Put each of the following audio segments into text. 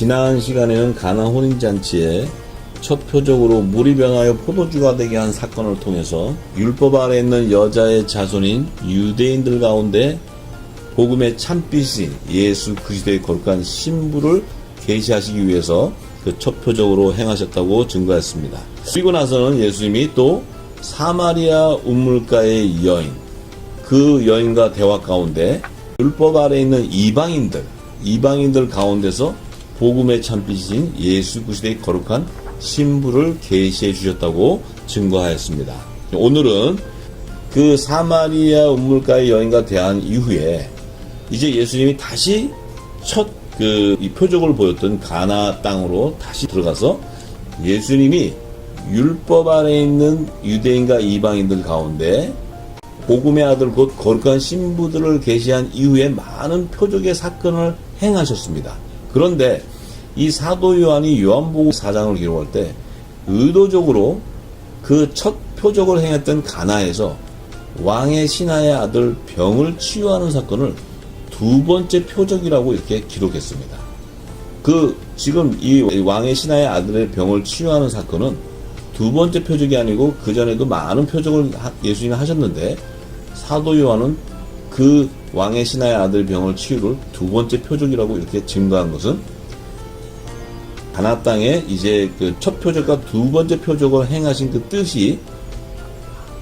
지난 시간에는 가나 혼인잔치에 첫 표적으로 물이 변하여 포도주가 되게 한 사건을 통해서 율법 아래 있는 여자의 자손인 유대인들 가운데 복음의 참빛이 예수 그리스도의 거룩한 신부를 계시하시기 위해서 그 첫 표적으로 행하셨다고 증거했습니다. 그리고 나서는 예수님이 또 사마리아 우물가의 여인, 그 여인과 대화 가운데 율법 아래 있는 이방인들 가운데서 복음의 참빛인 예수 그리스도의 거룩한 신부를 계시해 주셨다고 증거하였습니다. 오늘은 그 사마리아 우물가의 여인과 대한 이후에 이제 예수님이 다시 첫 이 표적을 보였던 가나 땅으로 다시 들어가서 예수님이 율법 아래 있는 유대인과 이방인들 가운데 복음의 아들 곧 거룩한 신부들을 계시한 이후에 많은 표적의 사건을 행하셨습니다. 그런데 이 사도 요한이 요한복음 4장을 기록할 때 의도적으로 그 첫 표적을 행했던 가나에서 왕의 신하의 아들 병을 치유하는 사건을 두 번째 표적이라고 이렇게 기록했습니다. 지금 이 왕의 신하의 아들의 병을 치유하는 사건은 두 번째 표적이 아니고 그전에도 많은 표적을 예수님이 하셨는데 사도 요한은 그 왕의 신하의 아들 병을 치유를 두 번째 표적이라고 이렇게 증거한 것은 가나 땅에 이제 그 첫 표적과 두 번째 표적을 행하신 그 뜻이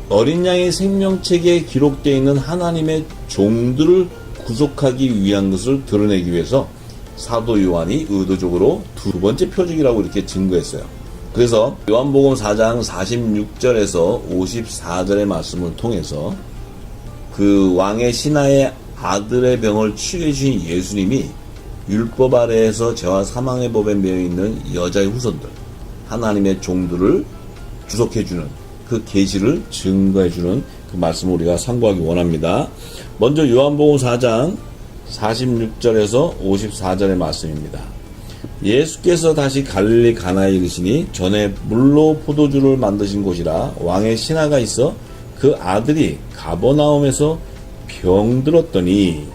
어린 양의 생명책에 기록되어 있는 하나님의 종들을 구속하기 위한 것을 드러내기 위해서 사도 요한이 의도적으로 두 번째 표적이라고 이렇게 증거했어요. 그래서 요한복음 4장 46절에서 54절의 말씀을 통해서 그 왕의 신하의 아들의 병을 치유해 주신 예수님이 율법 아래에서 죄와 사망의 법에 매여 있는 여자의 후손들, 하나님의 종들을 구속해주는 그 계시를 증거해주는 그 말씀을 우리가 참고하기 원합니다. 먼저 요한복음 4장 46절에서 54절의 말씀입니다. 예수께서 다시 갈릴리 가나에 이르시니 전에 물로 포도주를 만드신 곳이라 왕의 신하가 있어 그 아들이 가버나움에서 병들었더니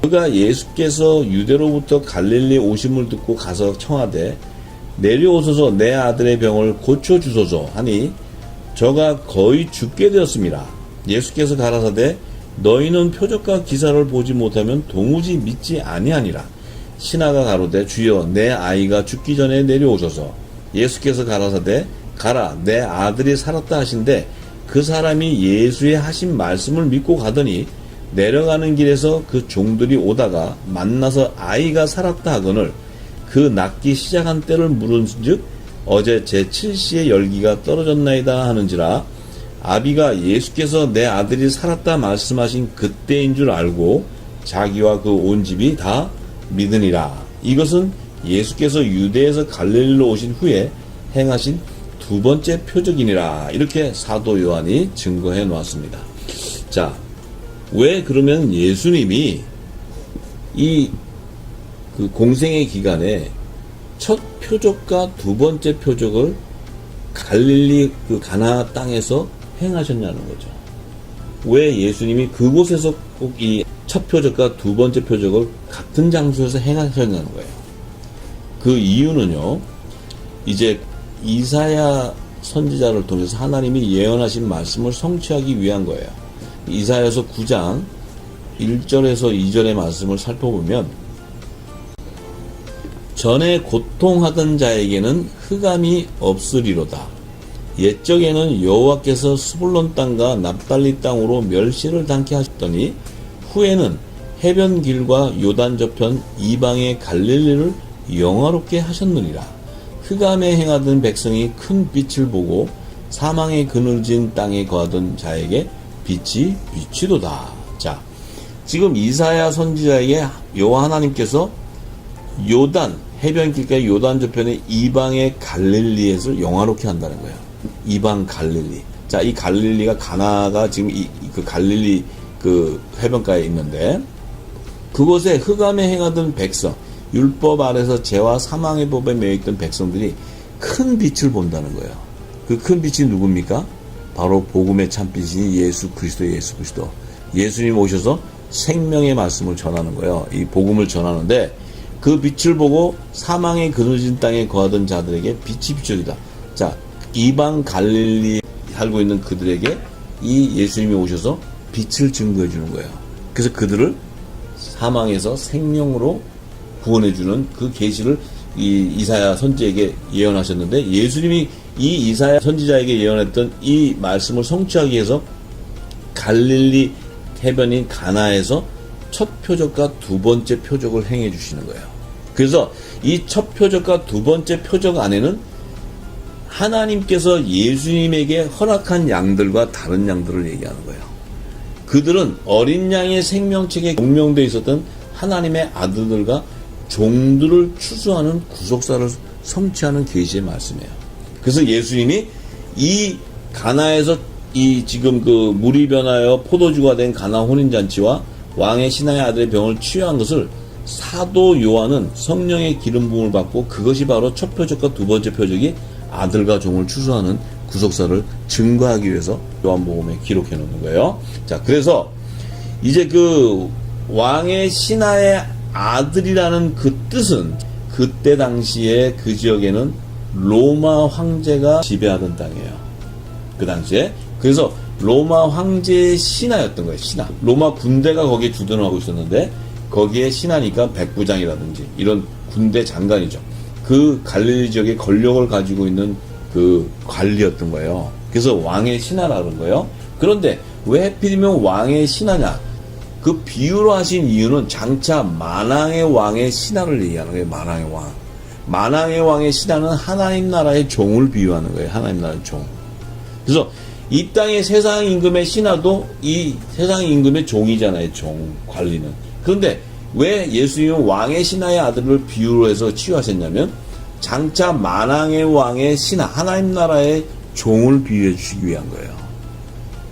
그가 예수께서 유대로부터 갈릴리 오심을 듣고 가서 청하되 내려오소서 내 아들의 병을 고쳐주소서 하니 저가 거의 죽게 되었습니다. 예수께서 가라사대 너희는 표적과 기사를 보지 못하면 도무지 믿지 아니하니라. 신하가 가로되 주여 내 아이가 죽기 전에 내려오소서. 예수께서 가라사대 가라 내 아들이 살았다 하신대 그 사람이 예수의 하신 말씀을 믿고 가더니 내려가는 길에서 그 종들이 오다가 만나서 아이가 살았다 하거늘 그 낫기 시작한 때를 물은즉 어제 제7시의 열기가 떨어졌나이다 하는지라. 아비가 예수께서 내 아들이 살았다 말씀하신 그때인 줄 알고 자기와 그 온 집이 다 믿으니라. 이것은 예수께서 유대에서 갈릴리로 오신 후에 행하신 두 번째 표적이니라. 이렇게 사도 요한이 증거해 놓았습니다. 자, 왜 그러면 예수님이 그 공생의 기간에 첫 표적과 두 번째 표적을 갈릴리 그 가나 땅에서 행하셨냐는 거죠. 왜 예수님이 그곳에서 꼭 이 첫 표적과 두 번째 표적을 같은 장소에서 행하셨냐는 거예요. 그 이유는요, 이제 이사야 선지자를 통해서 하나님이 예언하신 말씀을 성취하기 위한 거예요. 이사야서 9장 1절에서 2절의 말씀을 살펴보면 전에 고통하던 자에게는 흑암이 없으리로다. 옛적에는 여호와께서 스불론 땅과 납달리 땅으로 멸시를 당케 하셨더니 후에는 해변 길과 요단 저편 이방의 갈릴리를 영화롭게 하셨느니라. 흑암에 행하던 백성이 큰 빛을 보고 사망의 그늘진 땅에 거하던 자에게 빛이 비치도다. 자, 지금 이사야 선지자에게 여호와 하나님께서 요단 해변길가의 요단 저편의 이방의 갈릴리에서 영화롭게 한다는 거예요. 이방 갈릴리. 자, 이 갈릴리가 가나가 지금 그 갈릴리 그 해변가에 있는데 그곳에 흑암에 행하던 백성, 율법 아래서 죄와 사망의 법에 매여있던 백성들이 큰 빛을 본다는 거예요. 그 큰 빛이 누굽니까? 바로 복음의 참빛이 예수 그리스도. 예수님 오셔서 생명의 말씀을 전하는 거예요. 이 복음을 전하는데 그 빛을 보고 사망의 그늘진 땅에 거하던 자들에게 빛이 비춰지다. 자, 이방 갈릴리에 살고 있는 그들에게 이 예수님이 오셔서 빛을 증거해 주는 거예요. 그래서 그들을 사망에서 생명으로 구원해 주는 그 계시를 이 이사야 선지자에게 예언하셨는데, 예수님이 이 이사야 선지자에게 예언했던 이 말씀을 성취하기 위해서 갈릴리 해변인 가나에서 첫 표적과 두 번째 표적을 행해 주시는 거예요. 그래서 이 첫 표적과 두 번째 표적 안에는 하나님께서 예수님에게 허락한 양들과 다른 양들을 얘기하는 거예요. 그들은 어린 양의 생명책에 공명되어 있었던 하나님의 아들들과 종들을 추수하는 구속사를 성취하는 계시의 말씀이에요. 그래서 예수님이 이 가나에서 이 지금 그 물이 변하여 포도주가 된 가나 혼인잔치와 왕의 신하의 아들의 병을 치유한 것을 사도 요한은 성령의 기름 부음을 받고, 그것이 바로 첫 표적과 두 번째 표적이 아들과 종을 추수하는 구속사를 증거하기 위해서 요한복음에 기록해 놓는 거예요. 자, 그래서 이제 그 왕의 신하의 아들이라는 그 뜻은 그때 당시에 그 지역에는 로마 황제가 지배하던 땅이에요. 그 당시에. 그래서 로마 황제의 신하였던 거예요. 신하. 로마 군대가 거기에 주둔하고 있었는데, 거기에 신하니까 백부장이라든지 이런 군대 장관이죠. 그 갈릴리 지역의 권력을 가지고 있는 그 관리였던 거예요. 그래서 왕의 신하라는 거예요. 그런데 왜 하필이면 왕의 신하냐? 그 비유로 하신 이유는 장차 만왕의 왕의 신하를 얘기하는 거예요. 만왕의 왕. 만왕의 왕의 신하는 하나님 나라의 종을 비유하는 거예요. 하나님 나라의 종. 그래서 이 땅의 세상 임금의 신하도 이 세상 임금의 종이잖아요. 종, 관리는. 그런데 왜 예수님은 왕의 신하의 아들을 비유로 해서 치유하셨냐면, 장차 만왕의 왕의 신하, 하나님 나라의 종을 비유해 주시기 위한 거예요.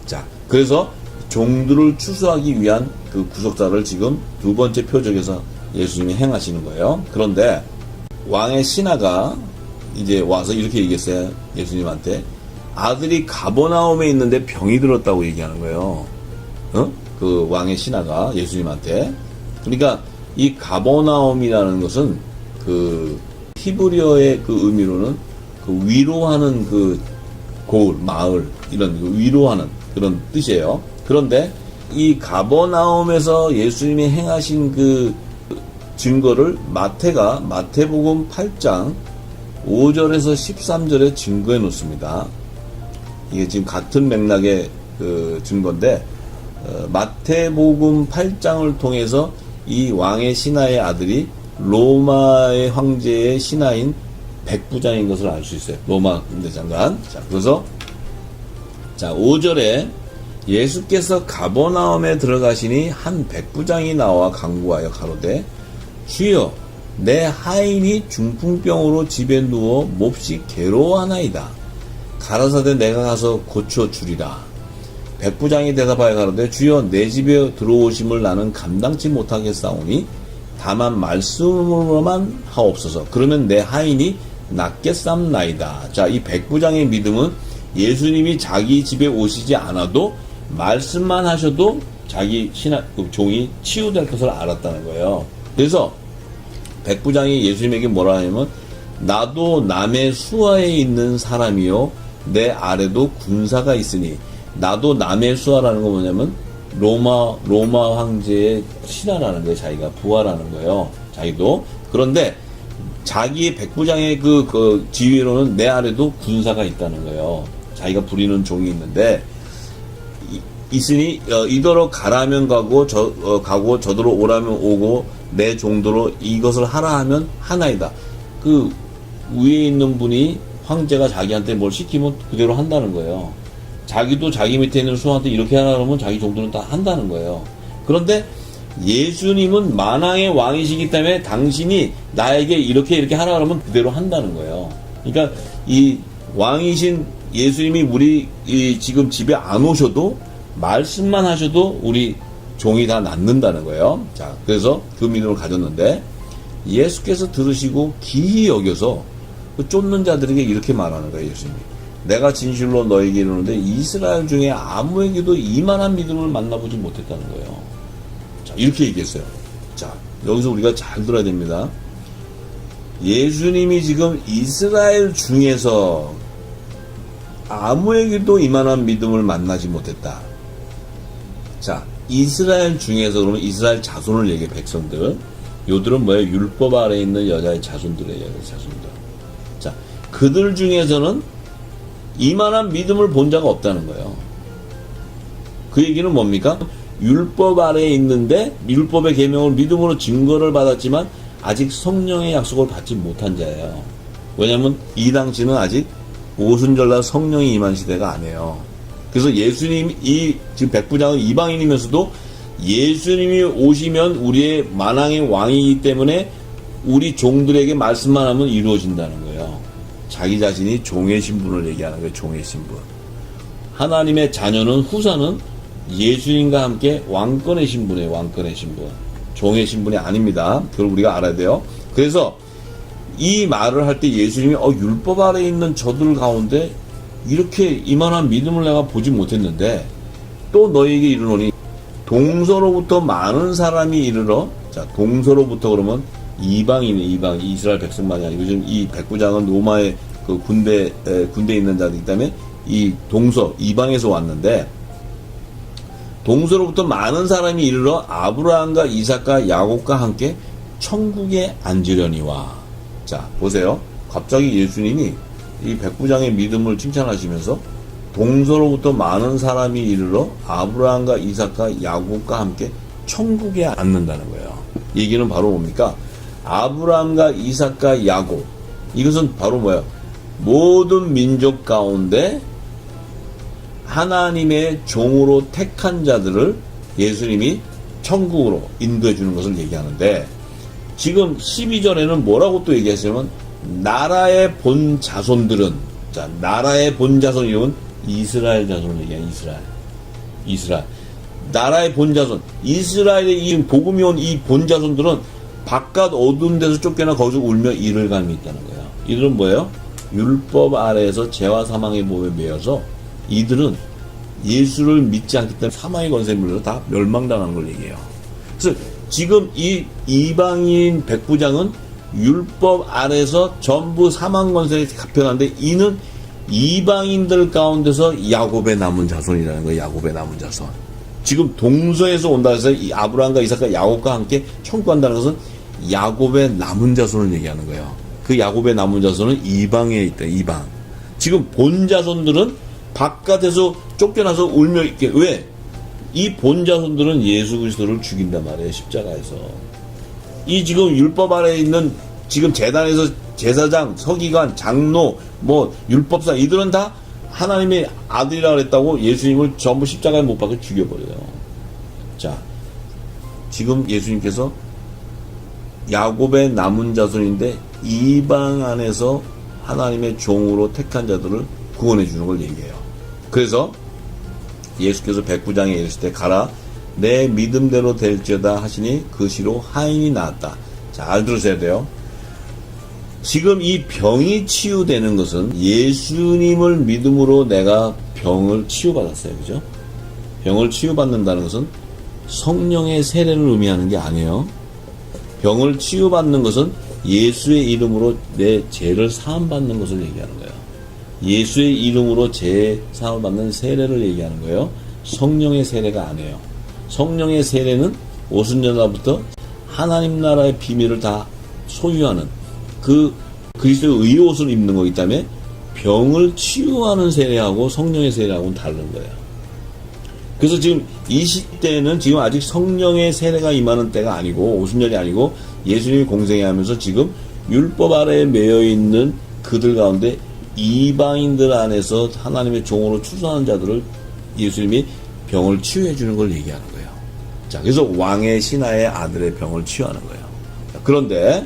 자, 그래서 종들을 추수하기 위한 그 구속사를 지금 두 번째 표적에서 예수님이 행하시는 거예요. 그런데 왕의 신하가 이제 와서 이렇게 얘기했어요. 예수님한테. 아들이 가버나움에 있는데 병이 들었다고 얘기하는 거예요. 그 왕의 신하가 예수님한테. 그러니까 이 가버나움이라는 것은 그 히브리어의 그 의미로는 그 위로하는 그 고을, 마을, 이런 그 위로하는 그런 뜻이에요. 그런데 이 가버나움에서 예수님이 행하신 그 증거를 마태복음 8장 5절에서 13절에 증거해 놓습니다. 이게 지금 같은 맥락의 그 증거인데, 마태복음 8장을 통해서 이 왕의 신하의 아들이 로마의 황제의 신하인 백부장인 것을 알 수 있어요. 로마 군대 장관. 자, 그래서 5절에 예수께서 가버나움에 들어가시니 한 백부장이 나와 간구하여 가로되, 주여, 내 하인이 중풍병으로 집에 누워 몹시 괴로워하나이다. 가라사대 내가 가서 고쳐 주리라. 백부장이 대답하여 가로되, 주여, 내 집에 들어오심을 나는 감당치 못하겠사오니 다만 말씀으로만 하옵소서. 그러면 내 하인이 낫겠삼나이다. 자, 이 백부장의 믿음은 예수님이 자기 집에 오시지 않아도 말씀만 하셔도 자기 종이 치유될 것을 알았다는 거예요. 그래서 백부장이 예수님에게 뭐라 하냐면, 나도 남의 수하에 있는 사람이요 내 아래도 군사가 있으니. 나도 남의 수하라는 건 뭐냐면 로마 황제의 신하라는 거예요. 자기가 부하라는 거예요. 자기도. 그런데 자기의 백부장의 그 지위로는 내 아래도 군사가 있다는 거예요. 자기가 부리는 종이 있는데, 있으니 이더러 가라면 가고 저더러 오라면 오고 내 종도로 이것을 하라 하면 하나이다. 그 위에 있는 분이 황제가 자기한테 뭘 시키면 그대로 한다는 거예요. 자기도 자기 밑에 있는 수한테 이렇게 하라 그러면 자기 종도는 다 한다는 거예요. 그런데 예수님은 만왕의 왕이시기 때문에 당신이 나에게 이렇게 하라 그러면 그대로 한다는 거예요. 그러니까 이 왕이신 예수님이 우리 지금 집에 안 오셔도 말씀만 하셔도 우리 종이 다 낫는다는 거예요. 자, 그래서 그 믿음을 가졌는데, 예수께서 들으시고 기이 여겨서 그 쫓는 자들에게 이렇게 말하는 거예요. 예수님이. 내가 진실로 너에게 이르노되 이스라엘 중에 아무에게도 이만한 믿음을 만나보지 못했다는 거예요. 자, 이렇게 얘기했어요. 자, 여기서 우리가 잘 들어야 됩니다. 예수님이 지금 이스라엘 중에서 아무에게도 이만한 믿음을 만나지 못했다. 자, 이스라엘 중에서 그러면 이스라엘 자손을 얘기해, 백성들. 요들은 뭐예요? 율법 아래에 있는 여자의 자손들이에요, 자손들. 자, 그들 중에서는 이만한 믿음을 본 자가 없다는 거예요. 그 얘기는 뭡니까? 율법 아래에 있는데 율법의 계명을 믿음으로 증거를 받았지만 아직 성령의 약속을 받지 못한 자예요. 왜냐하면 이 당시는 아직 오순절날 성령이 임한 시대가 아니에요. 그래서 예수님, 지금 백부장은 이방인이면서도 예수님이 오시면 우리의 만왕의 왕이기 때문에 우리 종들에게 말씀만 하면 이루어진다는 거예요. 자기 자신이 종의 신분을 얘기하는 거예요. 종의 신분. 하나님의 자녀는, 후사는 예수님과 함께 왕권의 신분이에요. 왕권의 신분. 종의 신분이 아닙니다. 그걸 우리가 알아야 돼요. 그래서 이 말을 할 때 예수님이 율법 아래에 있는 저들 가운데 이렇게 이만한 믿음을 내가 보지 못했는데 또 너희에게 이르노니 동서로부터 많은 사람이 이르러. 자, 동서로부터 그러면 이방인이 이스라엘 백성만이 아니고 지금 이 백부장은 로마의 그 군대에 있는 자들이기 때문에 이 동서 이방에서 왔는데 동서로부터 많은 사람이 이르러 아브라함과 이삭과 야곱과 함께 천국에 앉으려니와. 자, 보세요. 갑자기 예수님이 이 백부장의 믿음을 칭찬하시면서 동서로부터 많은 사람이 이르러 아브라함과 이삭과 야곱과 함께 천국에 앉는다는 거예요. 얘기는 바로 뭡니까? 아브라함과 이삭과 야곱. 이것은 바로 뭐예요? 모든 민족 가운데 하나님의 종으로 택한 자들을 예수님이 천국으로 인도해 주는 것을 얘기하는데, 지금 12절에는 뭐라고 또 얘기하시냐면 나라의 본 자손들은, 자, 나라의 본 자손, 이건 이스라엘 자손을 얘기해요. 이스라엘 나라의 본 자손, 이스라엘의 이 복음이 온 이 본 자손들은 바깥 어두운 데서 쫓겨나 거기서 울며 이를 감이 있다는 거예요. 이들은 뭐예요? 율법 아래에서 죄와 사망의 몸에 매여서 이들은 예수를 믿지 않기 때문에 사망의 권세에 물려서 다 멸망당하는 걸 얘기해요. 그래서 지금 이 이방인 백부장은 율법 아래에서 전부 사망 권세에 잡혀가는데 이는 이방인들 가운데서 야곱의 남은 자손이라는 거예요. 야곱의 남은 자손. 지금 동서에서 온다 해서 이 아브라함과 이삭과 야곱과 함께 천국 간다는 것은 야곱의 남은 자손을 얘기하는 거예요. 그 야곱의 남은 자손은 이방에 있다. 이방. 지금 본 자손들은 바깥에서 쫓겨나서 울며 있게. 왜? 이 본 자손들은 예수 그리스도를 죽인단 말이에요. 십자가에서. 이 지금 율법 아래에 있는 지금 제단에서 제사장, 서기관, 장로, 율법사, 이들은 다 하나님의 아들이라 그랬다고 예수님을 전부 십자가에 못 박아 죽여버려요. 자, 지금 예수님께서 야곱의 남은 자손인데 이방 안에서 하나님의 종으로 택한 자들을 구원해 주는 걸 얘기해요. 그래서 예수께서 백부장에 이르실 때 가라 내 믿음대로 될지어다 하시니 그 시로 하인이 나았다. 잘 들으셔야 돼요. 지금 이 병이 치유되는 것은 예수님을 믿음으로 내가 병을 치유받았어요. 그죠? 병을 치유받는다는 것은 성령의 세례를 의미하는 게 아니에요. 병을 치유받는 것은 예수의 이름으로 내 죄를 사함받는 것을 얘기하는 거예요. 예수의 이름으로 죄 사함받는 세례를 얘기하는 거예요. 성령의 세례가 아니에요. 성령의 세례는 오순절날부터 하나님 나라의 비밀을 다 소유하는 그 그리스도의 의옷을 입는 거기 때문에 병을 치유하는 세례하고 성령의 세례하고는 다른 거예요. 그래서 지금 이 시대는 지금 아직 성령의 세례가 임하는 때가 아니고 오순절이 아니고 예수님이 공생애 하면서 지금 율법 아래에 매여 있는 그들 가운데 이방인들 안에서 하나님의 종으로 추수하는 자들을 예수님이 병을 치유해 주는 걸 얘기하는 거예요. 자, 그래서 왕의 신하의 아들의 병을 치유하는 거예요. 자, 그런데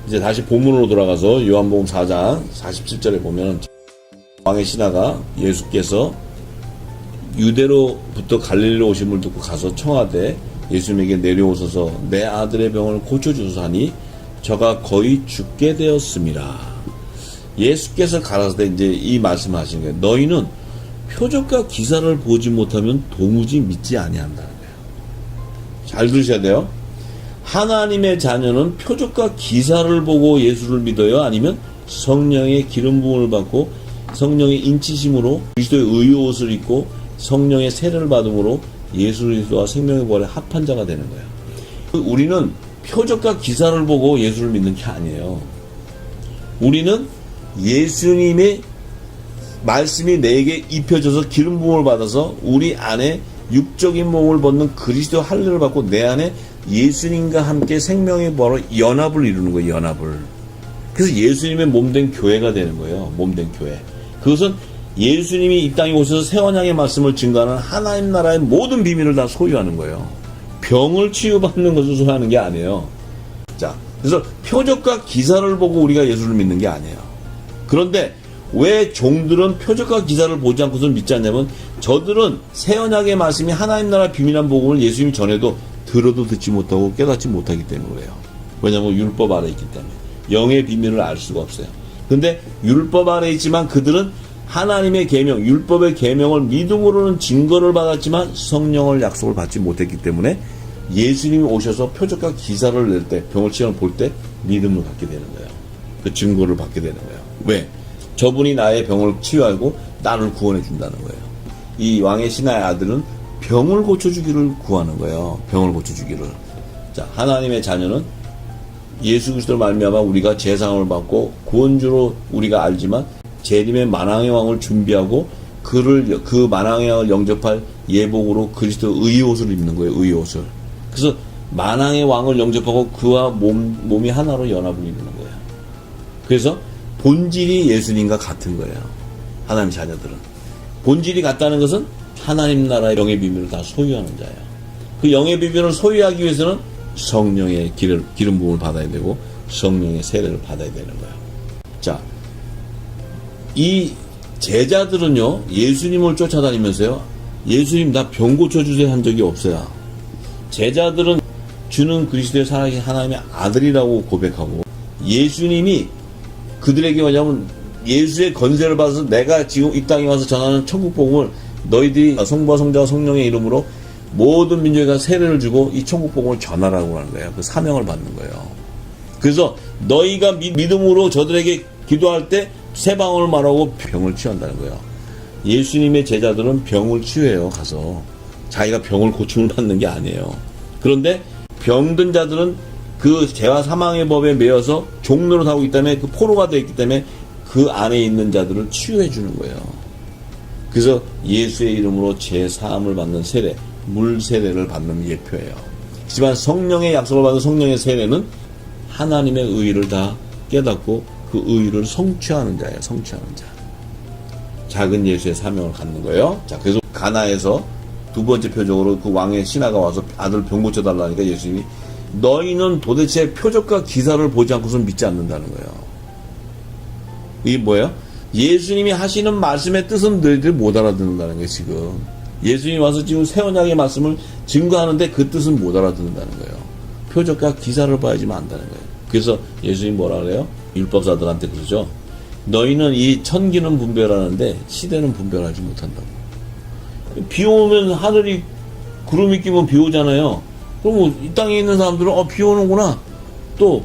이제 다시 본문으로 돌아가서 요한복음 4장 47절에 보면 왕의 신하가 예수께서 유대로부터 갈릴리로 오심을 듣고 가서 청하되 예수님에게 내려오소서 내 아들의 병을 고쳐주소서 하니 저가 거의 죽게 되었습니다. 예수께서 가라사대 이제 이 말씀을 하신 거예요. 너희는 표적과 기사를 보지 못하면 도무지 믿지 아니한다는 거예요. 잘 들으셔야 돼요. 하나님의 자녀는 표적과 기사를 보고 예수를 믿어요? 아니면 성령의 기름 부음을 받고 성령의 인치심으로 그리스도의 의의 옷을 입고 성령의 세례를 받음으로 예수 그리스도와 생명의 부활에 합한 자가 되는 거예요. 우리는 표적과 기사를 보고 예수를 믿는 게 아니에요. 우리는 예수님의 말씀이 내게 입혀져서 기름 부음을 받아서 우리 안에 육적인 몸을 벗는 그리스도 할례를 받고 내 안에 예수님과 함께 생명의 부활로 연합을 이루는 거예요. 연합을. 그래서 예수님의 몸된 교회가 되는 거예요. 몸된 교회. 그것은 예수님이 이 땅에 오셔서 새 언약의 말씀을 증거하는 하나님 나라의 모든 비밀을 다 소유하는 거예요. 병을 치유받는 것을 소유하는 게 아니에요. 자, 그래서 표적과 기사를 보고 우리가 예수를 믿는 게 아니에요. 그런데 왜 종들은 표적과 기사를 보지 않고서 믿지 않냐면 저들은 새 언약의 말씀이 하나님 나라 비밀한 복음을 예수님이 전해도 들어도 듣지 못하고 깨닫지 못하기 때문이에요. 왜냐하면 율법 아래 있기 때문에 영의 비밀을 알 수가 없어요. 근데 율법 아래 있지만 그들은 하나님의 계명, 율법의 계명을 믿음으로는 증거를 받았지만 성령을 약속을 받지 못했기 때문에 예수님이 오셔서 표적과 기사를 낼 때, 병을 치유를 볼 때 믿음을 갖게 되는 거예요. 그 증거를 받게 되는 거예요. 왜? 저분이 나의 병을 치유하고 나를 구원해 준다는 거예요. 이 왕의 신하의 아들은 병을 고쳐주기를 구하는 거예요. 병을 고쳐주기를. 자, 하나님의 자녀는 예수 그리스도를 말미암아 우리가 제사함을 받고 구원주로 우리가 알지만 재림의 만왕의 왕을 준비하고 그 만왕의 왕을 영접할 예복으로 그리스도 의의 옷을 입는 거예요. 의의 옷을. 그래서 만왕의 왕을 영접하고 그와 몸이 하나로 연합을 이루는 거예요. 그래서 본질이 예수님과 같은 거예요. 하나님 자녀들은. 본질이 같다는 것은 하나님 나라의 영의 비밀을 다 소유하는 자예요. 그 영의 비밀을 소유하기 위해서는 성령의 기름 부음을 받아야 되고 성령의 세례를 받아야 되는 거예요. 자, 이 제자들은요, 예수님을 쫓아다니면서요, 예수님 나 병 고쳐주세요 한 적이 없어요. 제자들은 주는 그리스도의 살아계신 하나님의 아들이라고 고백하고 예수님이 그들에게 뭐냐면 예수의 건세를 받아서 내가 지금 이 땅에 와서 전하는 천국 복음을 너희들이 성부와 성자와 성령의 이름으로 모든 민족에게 세례를 주고 이 천국 복음을 전하라고 하는 거예요. 그 사명을 받는 거예요. 그래서 너희가 믿음으로 저들에게 기도할 때 세 방울을 말하고 병을 치유한다는 거예요. 예수님의 제자들은 병을 치유해요. 가서 자기가 병을 고침을 받는 게 아니에요. 그런데 병든 자들은 그 죄와 사망의 법에 매여서 종로를 하고 있기 때문에 그 포로가 되어 있기 때문에 그 안에 있는 자들을 치유해 주는 거예요. 그래서 예수의 이름으로 죄 사함을 받는 세례, 물 세례를 받는 예표예요. 하지만 성령의 약속을 받은 성령의 세례는 하나님의 의의를 다 깨닫고 그 의의를 성취하는 자예요. 성취하는 자. 작은 예수의 사명을 갖는 거예요. 자, 그래서 가나에서 두 번째 표적으로 그 왕의 신하가 와서 아들 병 고쳐달라니까 예수님이 너희는 도대체 표적과 기사를 보지 않고서 믿지 않는다는 거예요. 이게 뭐예요? 예수님이 하시는 말씀의 뜻은 너희들이 못 알아듣는다는 거예요. 지금 예수님이 와서 지금 새 언약의 말씀을 증거하는데 그 뜻은 못 알아듣는다는 거예요. 표적과 기사를 봐야지만 안다는 거예요. 그래서 예수님이 뭐라 그래요? 율법사들한테 그러죠. 너희는 이 천기는 분별하는데 시대는 분별하지 못한다고. 비 오면 하늘이 구름이 끼면 비 오잖아요. 그럼 이 땅에 있는 사람들은 비 오는구나. 또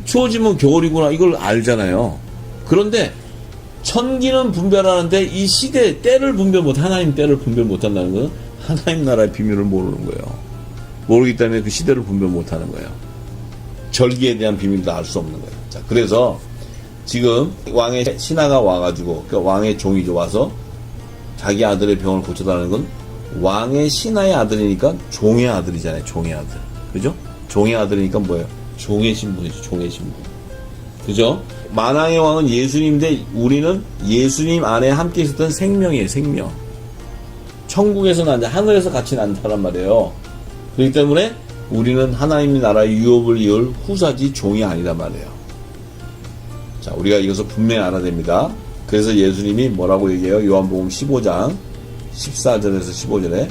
추워지면 겨울이구나. 이걸 알잖아요. 그런데 천기는 분별하는데 이 시대 때를 분별 못, 하나님 때를 분별 못한다는 것은 하나님 나라의 비밀을 모르는 거예요. 모르기 때문에 그 시대를 분별 못하는 거예요. 절기에 대한 비밀도 알 수 없는 거예요. 자, 그래서 지금 왕의 신하가 와가지고 그 왕의 종이 와서 자기 아들의 병을 고쳐달라는 건 왕의 신하의 아들이니까 종의 아들이잖아요. 종의 아들. 그죠? 종의 아들이니까 뭐예요? 종의 신분이죠. 종의 신분. 그죠? 만왕의 왕은 예수님인데 우리는 예수님 안에 함께 있었던 생명이에요. 생명. 천국에서 난 자, 하늘에서 같이 난 자란 말이에요. 그렇기 때문에 우리는 하나님의 나라의 유업을 이을 후사지 종이 아니란 말이에요. 자, 우리가 이것을 분명히 알아야 됩니다. 그래서 예수님이 뭐라고 얘기해요? 요한복음 15장 14절에서 15절에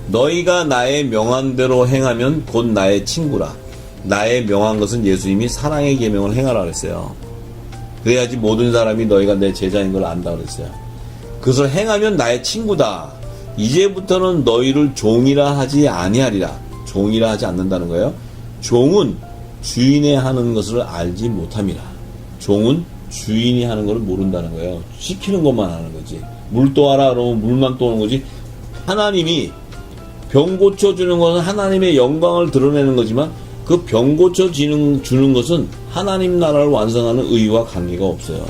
너희가 나의 명한 대로 행하면 곧 나의 친구라. 나의 명한 것은 예수님이 사랑의 계명을 행하라 그랬어요. 그래야지 모든 사람이 너희가 내 제자인 걸 안다 그랬어요. 그것을 행하면 나의 친구다. 이제부터는 너희를 종이라 하지 아니하리라. 종이라 하지 않는다는 거예요. 종은 주인의 하는 것을 알지 못함이라. 종은 주인이 하는 것을 모른다는 거예요. 시키는 것만 하는 거지. 물 떠와라 그러면 물만 떠오는 거지. 하나님이 병 고쳐주는 것은 하나님의 영광을 드러내는 거지만 그 병 고쳐주는 것은 하나님 나라를 완성하는 의와 관계가 없어요.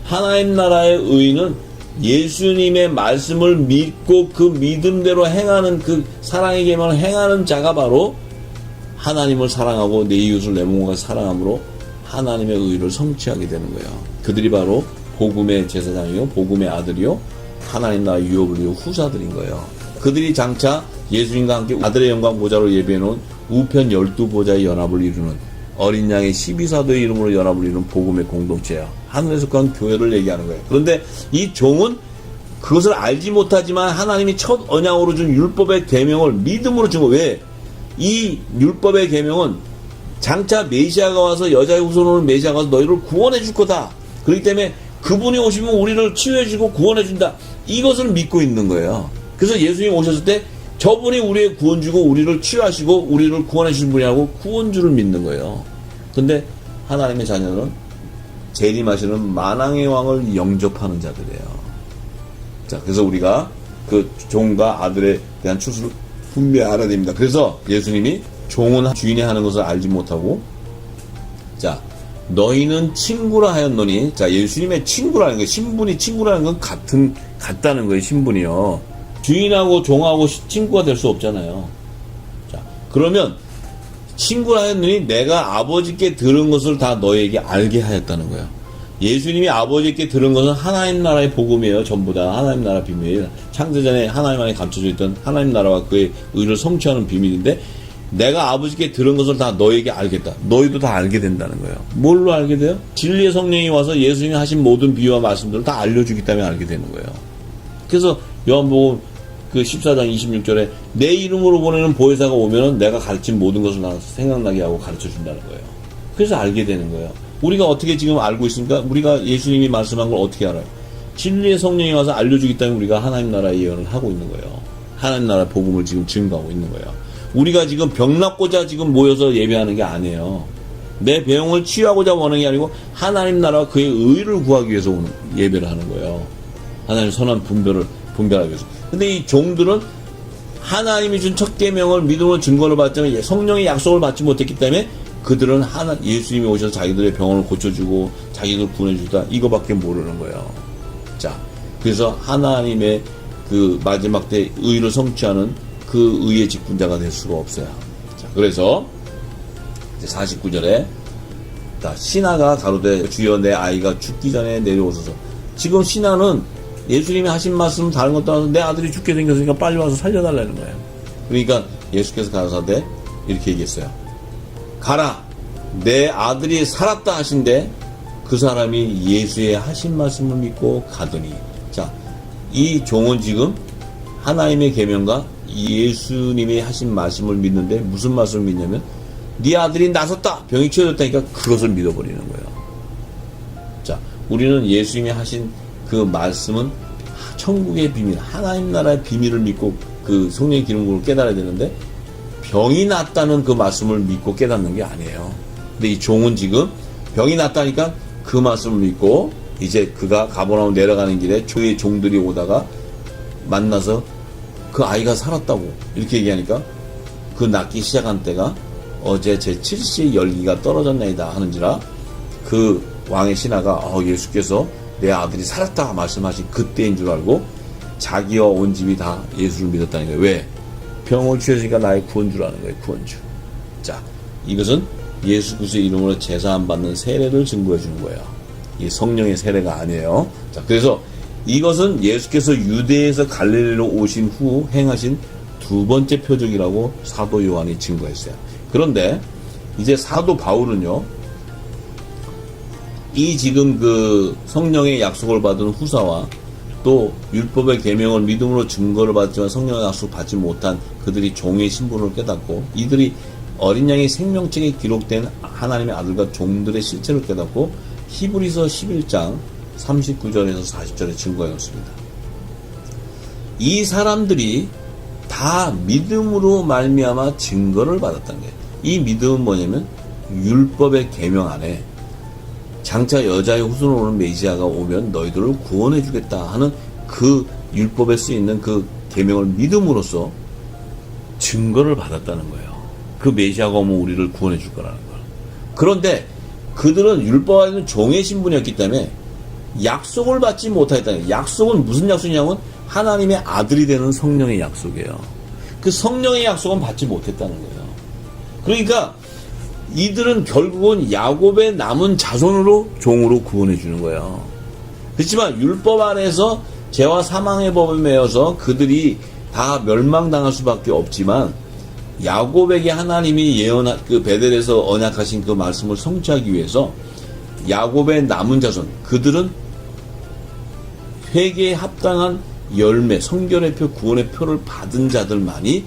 하나님 나라의 의는 예수님의 말씀을 믿고 그 믿음대로 행하는, 그 사랑의 계명을 행하는 자가 바로 하나님을 사랑하고 내 이웃을 내 몸과 사랑함으로 하나님의 의를 성취하게 되는 거예요. 그들이 바로 복음의 제사장이요, 복음의 아들이요, 하나님 나라 유업을 이룬 후사들인 거예요. 그들이 장차 예수님과 함께 아들의 영광 보좌로 예비해놓은 우편 12보좌의 연합을 이루는 어린 양의 12사도의 이름으로 연합을 이루는 복음의 공동체야. 하늘에 속한 교회를 얘기하는 거예요. 그런데 이 종은 그것을 알지 못하지만 하나님이 첫 언약으로 준 율법의 계명을 믿음으로 준 거예요. 왜? 이 율법의 계명은 장차 메시아가 와서 여자의 후손으로 오는 메시아가 와서 너희를 구원해 줄 거다. 그렇기 때문에 그분이 오시면 우리를 치유해 주고 구원해 준다. 이것을 믿고 있는 거예요. 그래서 예수님이 오셨을 때 저분이 우리의 구원주고 우리를 치유하시고 우리를 구원해 주신 분이라고 구원주를 믿는 거예요. 근데 하나님의 자녀는 재림하시는 만왕의 왕을 영접하는 자들이에요. 자, 그래서 우리가 그 종과 아들에 대한 추수를 분명히 알아야 됩니다. 그래서 예수님이 종은 주인이 하는 것을 알지 못하고, 자, 너희는 친구라 하였노니, 자, 예수님의 친구라는 거, 신분이 친구라는 건 같다는 거예요, 신분이요. 주인하고 종하고 친구가 될 수 없잖아요. 자, 그러면 친구라 하였느니 내가 아버지께 들은 것을 다 너에게 알게 하였다는 거예요. 예수님이 아버지께 들은 것은 하나님 나라의 복음이에요. 전부 다 하나님 나라 비밀이에요. 창세전에 하나님 안에 감춰져 있던 하나님 나라와 그의 의를 성취하는 비밀인데, 내가 아버지께 들은 것을 다 너에게 알겠다. 너희도 다 알게 된다는 거예요. 뭘로 알게 돼요? 진리의 성령이 와서 예수님이 하신 모든 비유와 말씀들을 다 알려주기 때문에 알게 되는 거예요. 그래서 요한복음 그 14장 26절에 내 이름으로 보내는 보혜사가 오면은 내가 가르친 모든 것을 나한테 생각나게 하고 가르쳐 준다는 거예요. 그래서 알게 되는 거예요. 우리가 어떻게 지금 알고 있습니까? 우리가 예수님이 말씀한 걸 어떻게 알아요? 진리의 성령이 와서 알려주기 때문에 우리가 하나님 나라의 예언을 하고 있는 거예요. 하나님 나라 복음을 지금 증거하고 있는 거예요. 우리가 지금 병 낫고자 지금 모여서 예배하는 게 아니에요. 내 병을 치유하고자 원하는 게 아니고 하나님 나라와 그의 의를 구하기 위해서 오는 예배를 하는 거예요. 하나님 선한 분별하기 위해서. 근데 이 종들은 하나님이 준 첫 계명을 믿음으로 증거를 받지만 성령의 약속을 받지 못했기 때문에 그들은 예수님이 오셔서 자기들의 병을 고쳐주고 자기들 구원해주다 이거밖에 모르는 거예요. 자, 그래서 하나님의 그 마지막 때 의를 성취하는 그 의의 직분자가 될 수가 없어요. 자, 그래서 이제 49절에 신하가 가로되 주여 내 아이가 죽기 전에 내려오소서. 지금 신하는 예수님이 하신 말씀 다른 것 떠나서 내 아들이 죽게 생겼으니까 빨리 와서 살려달라는 거예요. 그러니까 예수께서 가라사대 이렇게 얘기했어요. 가라, 내 아들이 살았다 하신데 그 사람이 예수의 하신 말씀을 믿고 가더니. 자, 이 종은 지금 하나님의 계명과 예수님이 하신 말씀을 믿는데 무슨 말씀을 믿냐면 네 아들이 나섰다, 병이 치유됐다니까 그것을 믿어버리는 거예요. 자, 우리는 예수님이 하신 그 말씀은 천국의 비밀, 하나님 나라의 비밀을 믿고 그 성령의 기름으로 깨달아야 되는데 병이 낫다는 그 말씀을 믿고 깨닫는 게 아니에요. 근데 이 종은 지금 병이 낫다니까 그 말씀을 믿고 이제 그가 가버나움 내려가는 길에 그의 종들이 오다가 만나서 그 아이가 살았다고 이렇게 얘기하니까 그 낫기 시작한 때가 어제 제 7시의 열기가 떨어졌나이다 하는지라 그 왕의 신하가 예수께서 내 아들이 살았다 말씀하신 그때인 줄 알고 자기와 온 집이 다 예수를 믿었다는 거예요. 왜? 병을 치유하시니까 나의 구원주라는 거예요. 구원주. 자, 이것은 예수 그리스도의 이름으로 제사 안 받는 세례를 증거해 주는 거예요. 이 성령의 세례가 아니에요. 자, 그래서 이것은 예수께서 유대에서 갈릴리로 오신 후 행하신 두 번째 표적이라고 사도 요한이 증거했어요. 그런데 이제 사도 바울은요, 이 지금 그 성령의 약속을 받은 후사와 또 율법의 계명을 믿음으로 증거를 받지만 성령의 약속을 받지 못한 그들이 종의 신분을 깨닫고 이들이 어린 양의 생명책에 기록된 하나님의 아들과 종들의 실체를 깨닫고 히브리서 11장 39절에서 40절에 증거해 놓습니다. 이 사람들이 다 믿음으로 말미암아 증거를 받았다는 거예요. 이 믿음은 뭐냐면 율법의 계명 안에 장차 여자의 후손으로 오는 메시아가 오면 너희들을 구원해 주겠다 하는 그 율법에 쓰이는 그 계명을 믿음으로써 증거를 받았다는 거예요. 그 메시아가 오면 우리를 구원해 줄 거라는 거예요. 그런데 그들은 율법 안에는 종의 신분이었기 때문에 약속을 받지 못하였다는 거예요. 약속은 무슨 약속이냐면 하나님의 아들이 되는 성령의 약속이에요. 그 성령의 약속은 받지 못했다는 거예요. 그러니까 이들은 결국은 야곱의 남은 자손으로 종으로 구원해 주는 거예요. 그렇지만 율법 안에서 죄와 사망의 법을 매여서 그들이 다 멸망당할 수밖에 없지만 야곱에게 하나님이 예언한 그 베델에서 언약하신 그 말씀을 성취하기 위해서 야곱의 남은 자손 그들은 회개에 합당한 열매, 성결의 표, 구원의 표를 받은 자들만이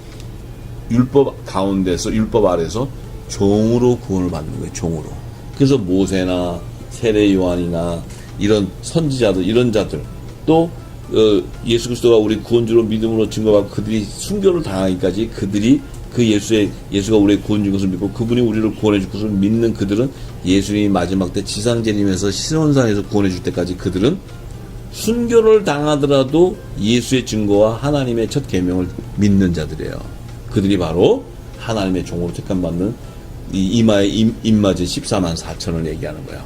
율법 가운데서 율법 아래서 종으로 구원을 받는 거예요. 종으로. 그래서 모세나 세례 요한이나 이런 선지자들 이런 자들 또 예수 그리스도가 우리 구원주로 믿음으로 증거받고 그들이 순교를 당하기까지 그들이 그 예수가 우리의 구원주인 것을 믿고 그분이 우리를 구원해 줄 것을 믿는 그들은 예수님이 마지막 때 지상재림에서 시온산에서 구원해 줄 때까지 그들은 순교를 당하더라도 예수의 증거와 하나님의 첫 계명을 믿는 자들이에요. 그들이 바로 하나님의 종으로 택함받는 이 이마에 입맞은 14만 4천을 얘기하는 거예요.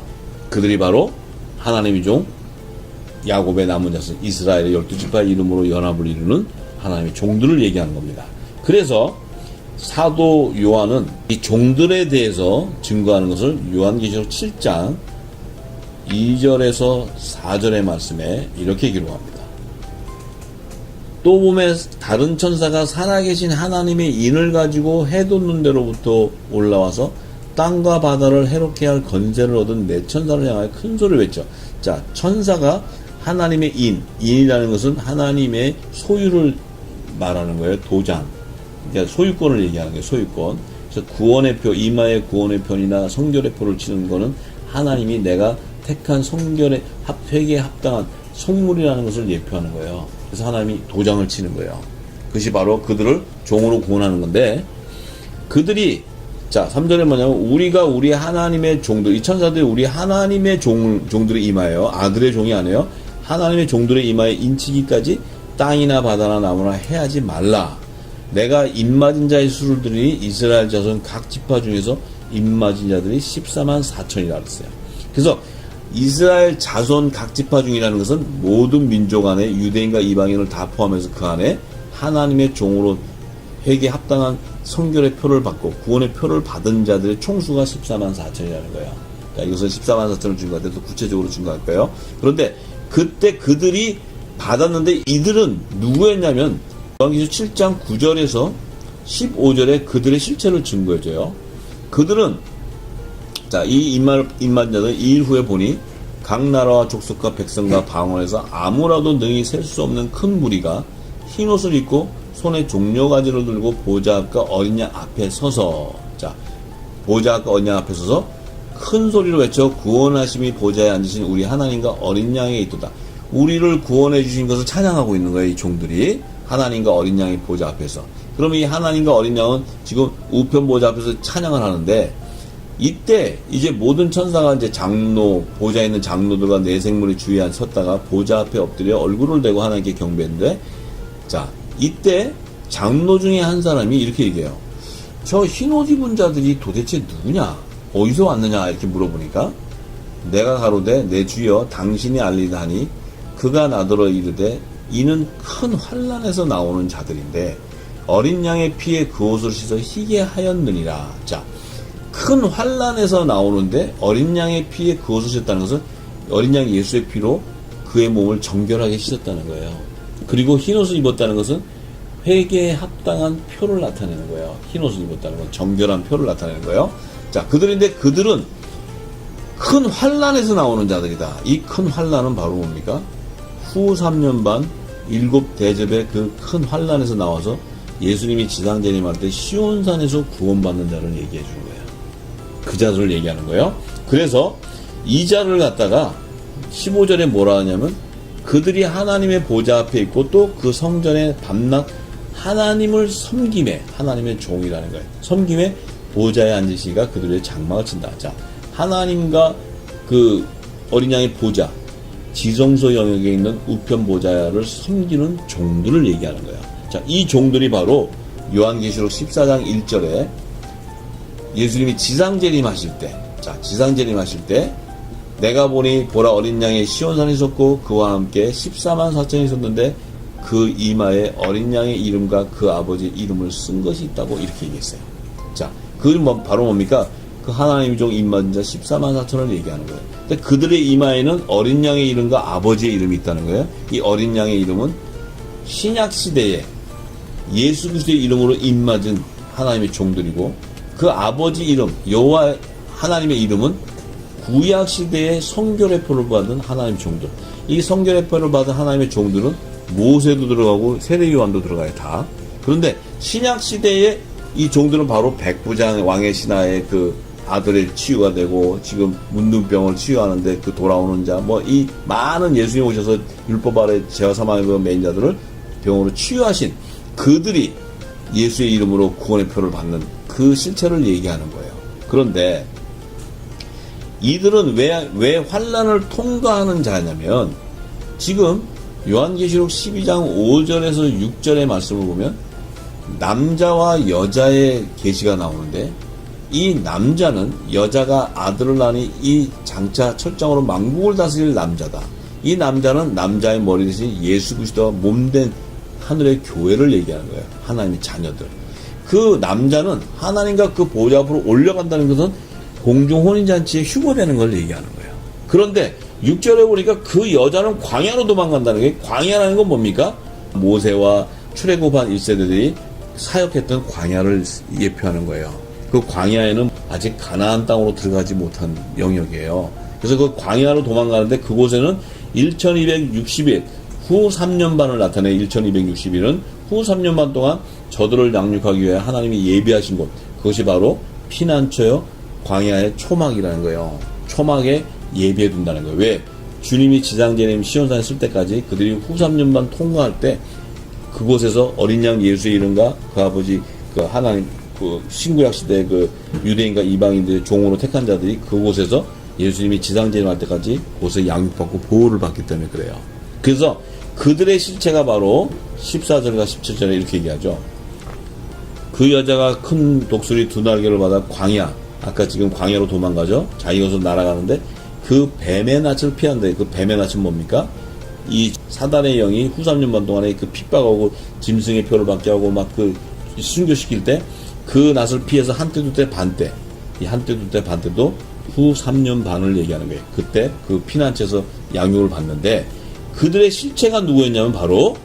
그들이 바로 하나님의 종 야곱의 남은 자손 이스라엘의 12지파 이름으로 연합을 이루는 하나님의 종들을 얘기하는 겁니다. 그래서 사도 요한은 이 종들에 대해서 증거하는 것을 요한계시록 7장 2절에서 4절의 말씀에 이렇게 기록합니다. 또 보면 다른 천사가 살아계신 하나님의 인을 가지고 해 돋는 데로부터 올라와서 땅과 바다를 해롭게 할 건세를 얻은 네 천사를 향하여 큰 소리를 외쳐. 자, 천사가 하나님의 인이라는 것은 하나님의 소유를 말하는 거예요. 도장. 그러니까 소유권을 얘기하는 거예요. 소유권. 그래서 구원의 표, 이마의 구원의 편이나 성결의 표를 치는 거는 하나님이 내가 택한 성결의 회개에 합당한 성물이라는 것을 예표하는 거예요. 그래서 하나님이 도장을 치는 거예요. 그것이 바로 그들을 종으로 구원하는 건데 그들이 자 3절에 뭐냐면 우리가 우리 하나님의 종들 이 천사들이 우리 하나님의 종들의 이마예요. 아들의 종이 아니에요. 하나님의 종들의 이마에 인치기까지 땅이나 바다나 나무나 해하지 말라. 내가 입맞은 자의 수를 들으니 이스라엘 자손 각 지파 중에서 입맞은 자들이 14만 4천이라 그랬어요. 그래서 이스라엘 자손 각 지파 중이라는 것은 모든 민족 안에 유대인과 이방인을 다 포함해서 그 안에 하나님의 종으로 회개에 합당한 성결의 표를 받고 구원의 표를 받은 자들의 총수가 14만 4천이라는 거예요. 그러니까 이것은 14만 4천을 증거할 때 또 구체적으로 증거할 거예요. 그런데 그때 그들이 받았는데 이들은 누구였냐면 요한계시록 7장 9절에서 15절에 그들의 실체를 증거해줘요. 그들은 자, 이 입맞은 자들은 2일 후에 보니 각 나라와 족속과 백성과 방언에서 아무라도 능히 셀 수 없는 큰 무리가 흰 옷을 입고 손에 종려가지를 들고 보좌 앞과 어린 양 앞에 서서 자 보좌 앞과 어린 양 앞에 서서 큰 소리로 외쳐 구원하심이 보좌에 앉으신 우리 하나님과 어린 양에 있도다. 우리를 구원해 주신 것을 찬양하고 있는 거예요. 이 종들이 하나님과 어린 양의 보좌 앞에서. 그러면 이 하나님과 어린 양은 지금 우편 보좌 앞에서 찬양을 하는데 이때 이제 모든 천사가 이제 장로 보좌에 있는 장로들과 네 생물이 주위에 안 섰다가 보좌 앞에 엎드려 얼굴을 대고 하나님께 경배했는데 자 이때 장로 중에 한 사람이 이렇게 얘기해요. 저 흰옷 입은 자들이 도대체 누구냐? 어디서 왔느냐? 이렇게 물어보니까 내가 가로되 내 주여 당신이 알리다 하니 그가 나더러 이르되 이는 큰 환난에서 나오는 자들인데 어린 양의 피에 그 옷을 씻어 희게 하였느니라. 자, 큰 환난에서 나오는데 어린 양의 피에 그 옷을 씻었다는 것은 어린 양 예수의 피로 그의 몸을 정결하게 씻었다는 거예요. 그리고 흰옷을 입었다는 것은 회개에 합당한 표를 나타내는 거예요. 흰옷을 입었다는 건 정결한 표를 나타내는 거예요. 자, 그들인데 그들은 큰 환난에서 나오는 자들이다. 이 큰 환난은 바로 뭡니까? 후 3년 반 7대접의 그 큰 환난에서 나와서 예수님이 지상재림할 때 시온산에서 구원받는 자를 얘기해 주는 거예요. 그 자들을 얘기하는 거예요. 그래서 이 자를 갖다가 15절에 뭐라 하냐면 그들이 하나님의 보좌 앞에 있고 또 그 성전에 밤낮 하나님을 섬김에 하나님의 종이라는 거예요. 섬김에 보좌에 앉으시니까 그들의 장막을 친다. 자, 하나님과 그 어린 양의 보좌, 지성소 영역에 있는 우편 보좌를 섬기는 종들을 얘기하는 거예요. 자, 이 종들이 바로 요한계시록 14장 1절에 예수님이 지상재림하실 때, 자, 지상재림하실 때 내가 보니 보라 어린 양의 시온산이 있었고 그와 함께 14만 4천이 있었는데 그 이마에 어린 양의 이름과 그 아버지 이름을 쓴 것이 있다고 이렇게 얘기했어요. 자, 그건 바로 뭡니까? 그 하나님의 종 임마진 자 14만 4천을 얘기하는 거예요. 근데 그들의 이마에는 어린 양의 이름과 아버지의 이름이 있다는 거예요. 이 어린 양의 이름은 신약 시대에 예수 그리스도의 이름으로 임맞은 하나님의 종들이고, 그 아버지 이름 여호와 하나님의 이름은 구약 시대에 성결례표를 받은 하나님의 종들. 이 성결례표를 받은 하나님의 종들은 모세도 들어가고 세례 요한도 들어가요, 다. 그런데 신약 시대에 이 종들은 바로 백부장 왕의 신하의 그 아들의 치유가 되고, 지금 문둥병을 치유하는데 그 돌아오는 자, 뭐 이 많은 예수님 오셔서 율법 아래 죄와 사망의 메인 자들을 병으로 치유하신 그들이 예수의 이름으로 구원의 표를 받는 그 실체를 얘기하는 거예요. 그런데 이들은 왜 환난을 통과하는 자냐면, 지금 요한계시록 12장 5절에서 6절의 말씀을 보면 남자와 여자의 계시가 나오는데, 이 남자는 여자가 아들을 낳으니 이 장차 철장으로 만국을 다스릴 남자다. 이 남자는 남자의 머리 대신 예수 그리스도와 몸된 하늘의 교회를 얘기하는 거예요. 하나님의 자녀들. 그 남자는 하나님과 그 보좌 앞으로 올라간다는 것은 공중 혼인잔치에 휴거되는 걸 얘기하는 거예요. 그런데 6절에 보니까 그 여자는 광야로 도망간다는 게, 광야라는 건 뭡니까? 모세와 출애굽한 1세대들이 사역했던 광야를 예표하는 거예요. 그 광야에는 아직 가나안 땅으로 들어가지 못한 영역이에요. 그래서 그 광야로 도망가는데 그곳에는 1260일, 후 3년 반을 나타내 1260일은 후 3년 반 동안 저들을 양육하기 위해 하나님이 예비하신 곳, 그것이 바로 피난처요, 광야의 초막이라는 거예요. 초막에 예비해 둔다는 거예요. 왜? 주님이 지상재림 시온산에 쓸 때까지 그들이 후 3년 반 통과할 때 그곳에서 어린 양 예수의 이름과 그 아버지 그 하나님 그 신구약 시대 그 유대인과 이방인들의 종으로 택한 자들이 그곳에서 예수님이 지상재림할 때까지 그곳에 양육받고 보호를 받기 때문에 그래요. 그래서 그들의 실체가 바로 14절과 17절에 이렇게 얘기하죠. 그 여자가 큰 독수리 두 날개를 받아 광야, 아까 지금 광야로 도망가죠. 자기 것으로 날아가는데 그 뱀의 낯을 피한다. 그 뱀의 낯은 뭡니까? 이 사단의 영이 후 3년 반 동안에 그 핍박하고 짐승의 표를 받게 하고 막 그 순교시킬 때 그 낯을 피해서 한때 두때 반때, 이 한때 두때 반때도 후 3년 반을 얘기하는 거예요. 그때 그 피난처에서 양육을 받는데, 그들의 실체가 누구였냐면 바로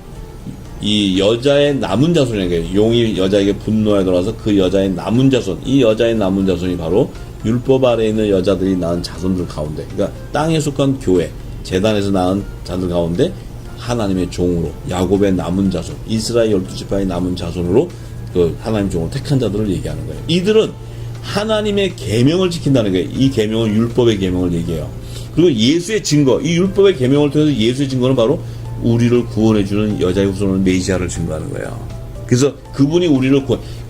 이 여자의 남은 자손이라는 거예요. 용이 여자에게 분노하여 돌아와서 그 여자의 남은 자손, 이 여자의 남은 자손이 바로 율법 아래에 있는 여자들이 낳은 자손들 가운데, 그러니까 땅에 속한 교회, 제단에서 낳은 자들 가운데 하나님의 종으로, 야곱의 남은 자손, 이스라엘 12지파의 남은 자손으로 그 하나님 종으로 택한 자들을 얘기하는 거예요. 이들은 하나님의 계명을 지킨다는 거예요. 이 계명은 율법의 계명을 얘기해요. 그리고 예수의 증거, 이 율법의 계명을 통해서 예수의 증거는 바로 우리를 구원해주는 여자의 후손을 메시아를 증거하는 거예요. 그래서 그분이 우리를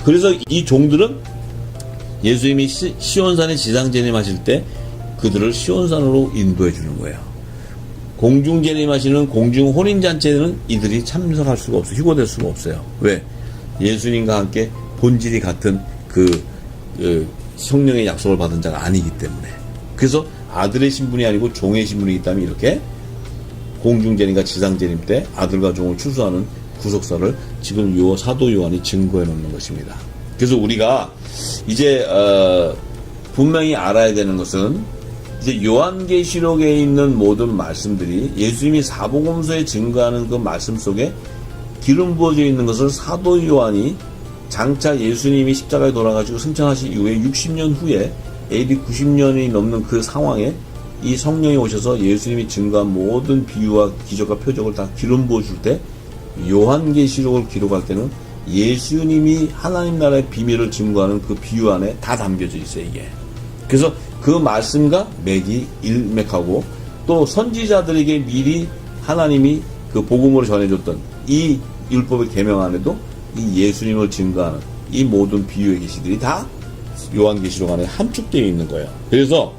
그래서 이 종들은 예수님이 시온산에 지상재림하실 때 그들을 시온산으로 인도해주는 거예요. 공중재림하시는 공중혼인잔치에는 이들이 참석할 수가 없어요. 휴거될 수가 없어요. 왜? 예수님과 함께 본질이 같은 그 성령의 약속을 받은 자가 아니기 때문에. 그래서 아들의 신분이 아니고 종의 신분이기 때문에 이렇게 공중재림과 지상재림 때 아들과 종을 추수하는 구속사를 지금 사도 요한이 증거해 놓는 것입니다. 그래서 우리가 이제 분명히 알아야 되는 것은, 이제 요한계시록에 있는 모든 말씀들이 예수님이 사복음서에 증거하는 그 말씀 속에 기름 부어져 있는 것을 사도 요한이 장차 예수님이 십자가에 돌아가시고 승천하신 이후에 60년 후에 AD 90년이 넘는 그 상황에 이 성령이 오셔서 예수님이 증거한 모든 비유와 기적과 표적을 다 기름 부어줄 때, 요한계시록을 기록할 때는 예수님이 하나님 나라의 비밀을 증거하는 그 비유 안에 다 담겨져 있어요, 이게. 그래서 그 말씀과 맥이 일맥하고, 또 선지자들에게 미리 하나님이 그 복음으로 전해줬던 이 율법의 계명 안에도 이 예수님을 증거하는 이 모든 비유의 계시들이 다 요한계시록 안에 함축되어 있는 거예요. 그래서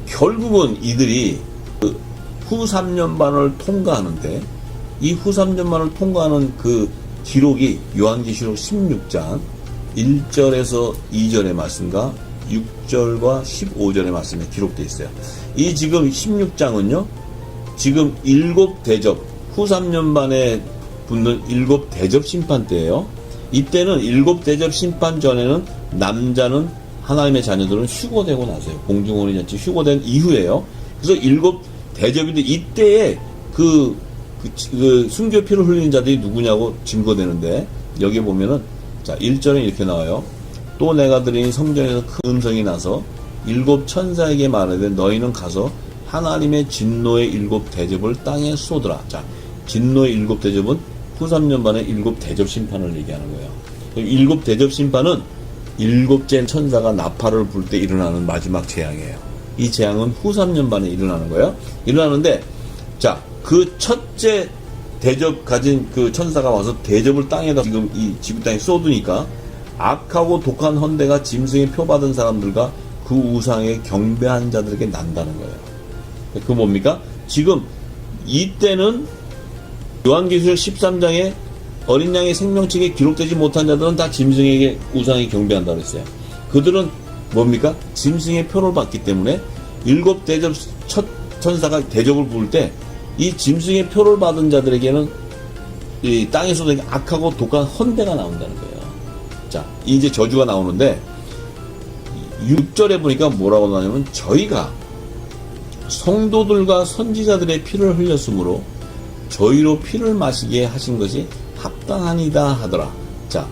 결국은 이들이 그 후 3년반을 통과하는데 이 후 3년반을 통과하는 그 기록이 요한계시록 16장 1절에서 2절의 말씀과 6절과 15절의 말씀에 기록되어 있어요. 이 지금 16장은요, 지금 7대접, 후 3년반에 붙는 7대접 심판 때예요. 이때는 7대접 심판 전에는 남자는 하나님의 자녀들은 휴거되고 나서요. 공중혼인잔치 휴거된 이후에요. 그래서 7대접인데 이때에 그 순교 피를 흘리는 자들이 누구냐고 증거되는데, 여기 보면은 자 1절에 이렇게 나와요. 또 내가 들으니 성전에서 큰 음성이 나서 7 천사에게 말하되 너희는 가서 하나님의 진노의 7대접을 땅에 쏟으라. 자, 진노의 7대접은 후 3년반의 7대접 심판을 얘기하는 거예요. 7대접 심판은 7째 천사가 나팔을 불 때 일어나는 마지막 재앙이에요. 이 재앙은 후 3년반에 일어나는 거예요. 일어나는데, 자, 그 첫째 대접 가진 그 천사가 와서 대접을 땅에다 지금 이 지구 땅에 쏟으니까 악하고 독한 헌대가 짐승의 표 받은 사람들과 그 우상에 경배한 자들에게 난다는 거예요. 그 뭡니까? 지금 이때는 요한계시록 13장에 어린 양의 생명책에 기록되지 못한 자들은 다 짐승에게 우상에 경배한다고 했어요. 그들은 뭡니까? 짐승의 표를 받기 때문에 7대접 첫 천사가 대접을 부을 때 이 짐승의 표를 받은 자들에게는 이 땅에서도 악하고 독한 헌대가 나온다는 거예요. 자, 이제 저주가 나오는데 6절에 보니까 뭐라고 나오냐면 저희가 성도들과 선지자들의 피를 흘렸으므로 저희로 피를 마시게 하신 것이 합당하니다 하더라. 자,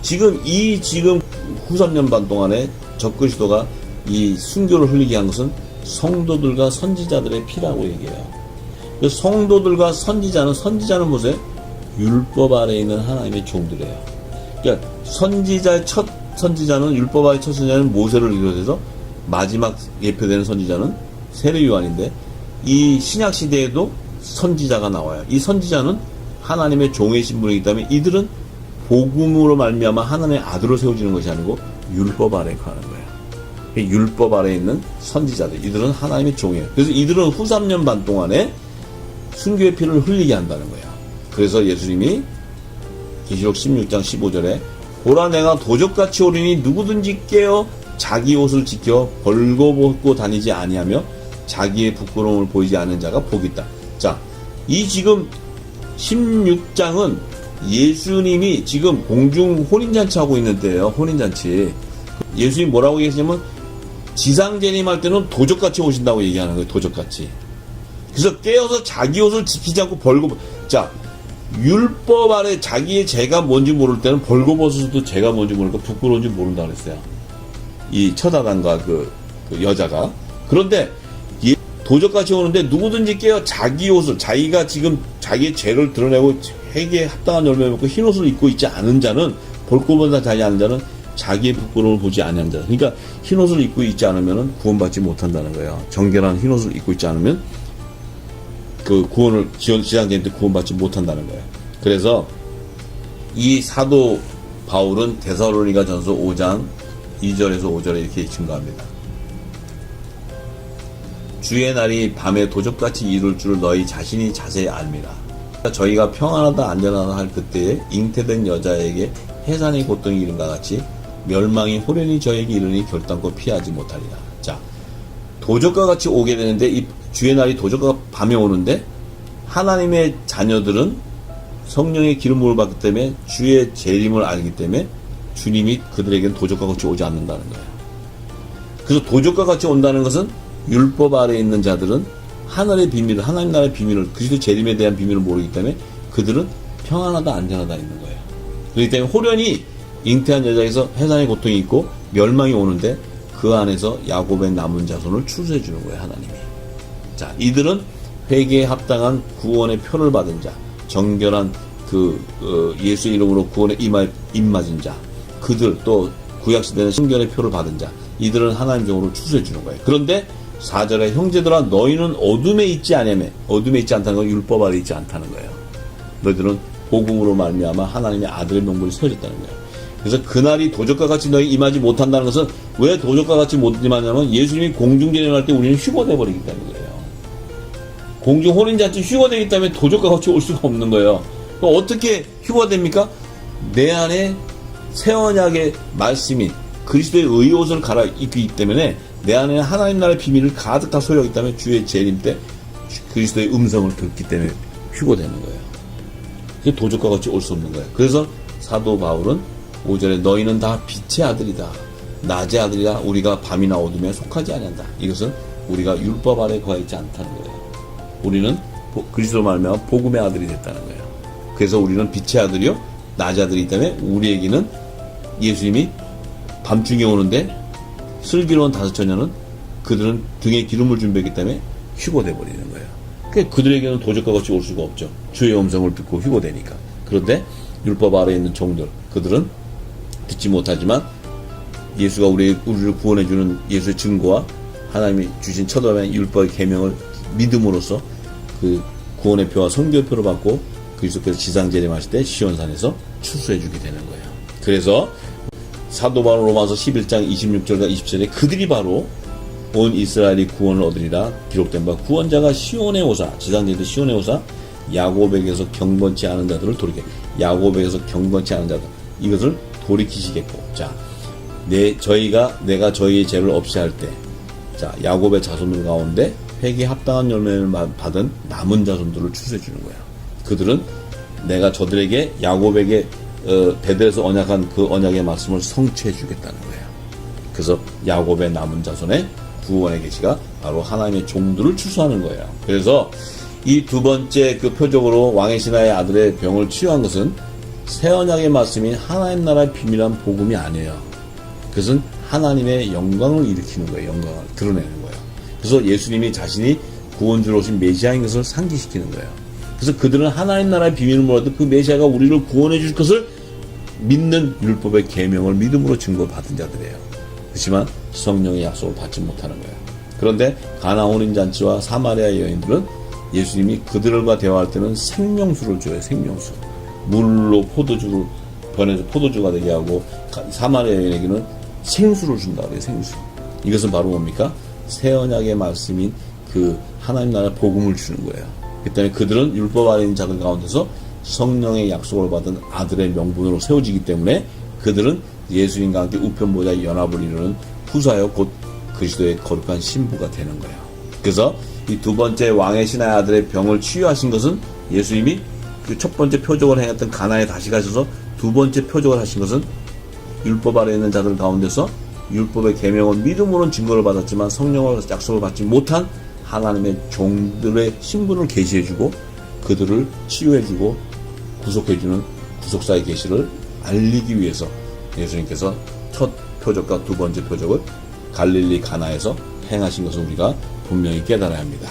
지금 후 3년 반 동안에 적그리스도가 이 순교를 흘리게 한 것은 성도들과 선지자들의 피라고 얘기해요. 성도들과 선지자는 보세요. 율법 아래에 있는 하나님의 종들이에요. 그러니까 첫 선지자는 율법 아래 첫 선지자는 모세를 비롯해서 마지막 예표되는 선지자는 세례 요한인데, 이 신약 시대에도 선지자가 나와요. 이 선지자는 하나님의 종의 신분이기 때문에 이들은 복음으로 말미암아 하나님의 아들로 세워지는 것이 아니고 율법 아래에 가는 거예요. 율법 아래에 있는 선지자들, 이들은 하나님의 종이에요. 그래서 이들은 후 3년 반 동안에 순교의 피를 흘리게 한다는 거예요. 그래서 예수님이 계시록 16장 15절에 보라 내가 도적같이 오리니 누구든지 깨어 자기 옷을 지켜 벌거벗고 다니지 아니하며 자기의 부끄러움을 보이지 않는 자가 복이 있다. 자, 이 지금 16장은 예수님이 지금 공중 혼인잔치 하고 있는 때예요. 혼인잔치. 예수님이 뭐라고 얘기했냐면 지상 재림할 때는 도적같이 오신다고 얘기하는 거예요. 도적같이. 그래서 깨어서 자기 옷을 지키지 않고 자, 율법 아래 자기의 죄가 뭔지 모를 때는 벌거벗어서도 죄가 뭔지 모르니까 부끄러운지 모른다 그랬어요. 이 처다단과 그 여자가. 그런데 도적같이 오는데 누구든지 깨어 자기 옷을, 자기가 지금 자기의 죄를 드러내고 회개에 합당한 열매를 먹고 흰 옷을 입고 있지 않은 자는, 벌거벗어 다니지 않은 자는 자기의 부끄러움을 보지 아니하는 자. 그러니까 흰 옷을 입고 있지 않으면 구원받지 못한다는 거예요. 정결한 흰 옷을 입고 있지 않으면 그 구원을 지상재림 때 구원받지 못한다는 거예요. 그래서 이 사도 바울은 데살로니가 전서 5장 2절에서 5절에 이렇게 증거합니다. 주의 날이 밤에 도적같이 이룰 줄 너희 자신이 자세히 알미라. 저희가 평안하다 안전하다 할 그때에 잉태된 여자에게 해산의 고통이 이른과 같이 멸망이 호련히 저에게 이르니 결단코 피하지 못하리라. 자, 도적과 같이 오게 되는데 이 주의 날이 도적과 밤에 오는데 하나님의 자녀들은 성령의 기름 부음을 받기 때문에 주의 재림을 알기 때문에 주님이 그들에게는 도적과 같이 오지 않는다는 거예요. 그래서 도적과 같이 온다는 것은 율법 아래에 있는 자들은 하늘의 비밀을, 하나님 나라의 비밀을, 그리스도 재림에 대한 비밀을 모르기 때문에 그들은 평안하다 안전하다 있는 거예요. 그렇기 때문에 호련히 잉태한 여자에서 해산의 고통이 있고 멸망이 오는데 그 안에서 야곱의 남은 자손을 추수해 주는 거예요, 하나님이. 자, 이들은 회개에 합당한 구원의 표를 받은 자, 정결한 예수 이름으로 구원에 입맞은 자, 그들 또 구약시대는 성결의 표를 받은 자, 이들은 하나님 종으로 추수해 주는 거예요. 그런데 4절에 형제들아 너희는 어둠에 있지 않다는 건 율법 아래 있지 않다는 거예요. 너희들은 복음으로 말미암아 하나님의 아들의 명분이 세워졌다는 거예요. 그래서 그날이 도적과 같이 너희 임하지 못한다는 것은 왜 도적과 같이 못 임하냐면 예수님이 공중진행할 때 우리는 휴거돼 버리기 때문이에요. 공중 혼인잔치 휴거되기 때문에 도적과 같이 올 수가 없는 거예요. 그럼 어떻게 휴거됩니까? 내 안에 새 언약의 말씀인 그리스도의 의옷을 갈아입기 때문에 내 안에 하나님 나라의 비밀을 가득 다 소유하기 때문에 주의 재림 때 그리스도의 음성을 듣기 때문에 휴거되는 거예요. 그게 도적과 같이 올 수 없는 거예요. 그래서 사도 바울은 5절에 너희는 다 빛의 아들이다. 낮의 아들이다. 우리가 밤이나 어둠에 속하지 아니한다. 이것은 우리가 율법 아래 거하 있지 않다는 거예요. 우리는 그리스도 말미암아 복음의 아들이 됐다는 거예요. 그래서 우리는 빛의 아들이요 낮의 아들이기 때문에 우리에게는 예수님이 밤중에 오는데 슬기로운 다섯 처녀는 그들은 등에 기름을 준비했기 때문에 휴거돼 버리는 거예요. 그러니까 그들에게는 도적과 같이 올 수가 없죠. 주의 음성을 듣고 휴거되니까. 그런데 율법 아래에 있는 종들 그들은 듣지 못하지만 예수가 우리를 구원해주는 예수의 증거와 하나님이 주신 첫 언약의 율법의 계명을 믿음으로써 그 구원의 표와 성교의 표를 받고 그리스도께서 지상재림하실 때 시온산에서 출소해주게 되는 거예요. 그래서 사도 바울 로마서 11장 26절과 20절에 그들이 바로 온 이스라엘이 구원을 얻으리라 기록된 바 구원자가 시온에 오사 지상재림 시온에 오사 야곱에게서 경건치 않은 자들을 돌이켜 야곱에게서 경건치 않은 자들 이것을 돌이키시겠고 자 내가 저희의 죄를 없이 할 때 자 야곱의 자손들 가운데 회개에 합당한 열매를 받은 남은 자손들을 추수해 주는 거예요. 그들은 내가 저들에게 야곱에게 대대에서 언약한 그 언약의 말씀을 성취해 주겠다는 거예요. 그래서 야곱의 남은 자손의 구원의 계시가 바로 하나님의 종들을 추수하는 거예요. 그래서 이 두 번째 그 표적으로 왕의 신하의 아들의 병을 치유한 것은 새 언약의 말씀인 하나님 나라의 비밀한 복음이 아니에요. 그것은 하나님의 영광을 일으키는 거예요. 영광을 드러내는 거예요. 그래서 예수님이 자신이 구원주로 오신 메시아인 것을 상기시키는 거예요. 그래서 그들은 하나님 나라의 비밀을 몰라도 그 메시아가 우리를 구원해 줄 것을 믿는 율법의 계명을 믿음으로 증거받은 자들이에요. 그렇지만 성령의 약속을 받지 못하는 거예요. 그런데 가나 혼인잔치와 사마리아 여인들은 예수님이 그들과 대화할 때는 생명수를 줘요. 생명수. 물로 포도주를 변해서 포도주가 되게 하고 사마리아 여인에게는 생수를 준다 그래요. 생수. 이것은 바로 뭡니까? 새 언약의 말씀인 그 하나님 나라의 복음을 주는 거예요. 그 때문에 그들은 율법 아래 있는 자들 가운데서 성령의 약속을 받은 아들의 명분으로 세워지기 때문에 그들은 예수님과 함께 우편보좌의 연합을 이루는 후사여 곧 그리스도의 거룩한 신부가 되는 거예요. 그래서 이 두 번째 왕의 신하의 아들의 병을 치유하신 것은 예수님이 그 첫 번째 표적을 행했던 가나에 다시 가셔서 두 번째 표적을 하신 것은 율법 아래 있는 자들 가운데서 율법의 계명은 믿음으로는 증거를 받았지만 성령을 약속을 받지 못한 하나님의 종들의 신분을 계시해주고 그들을 치유해주고 구속해주는 구속사의 계시를 알리기 위해서 예수님께서 첫 표적과 두 번째 표적을 갈릴리 가나에서 행하신 것을 우리가 분명히 깨달아야 합니다.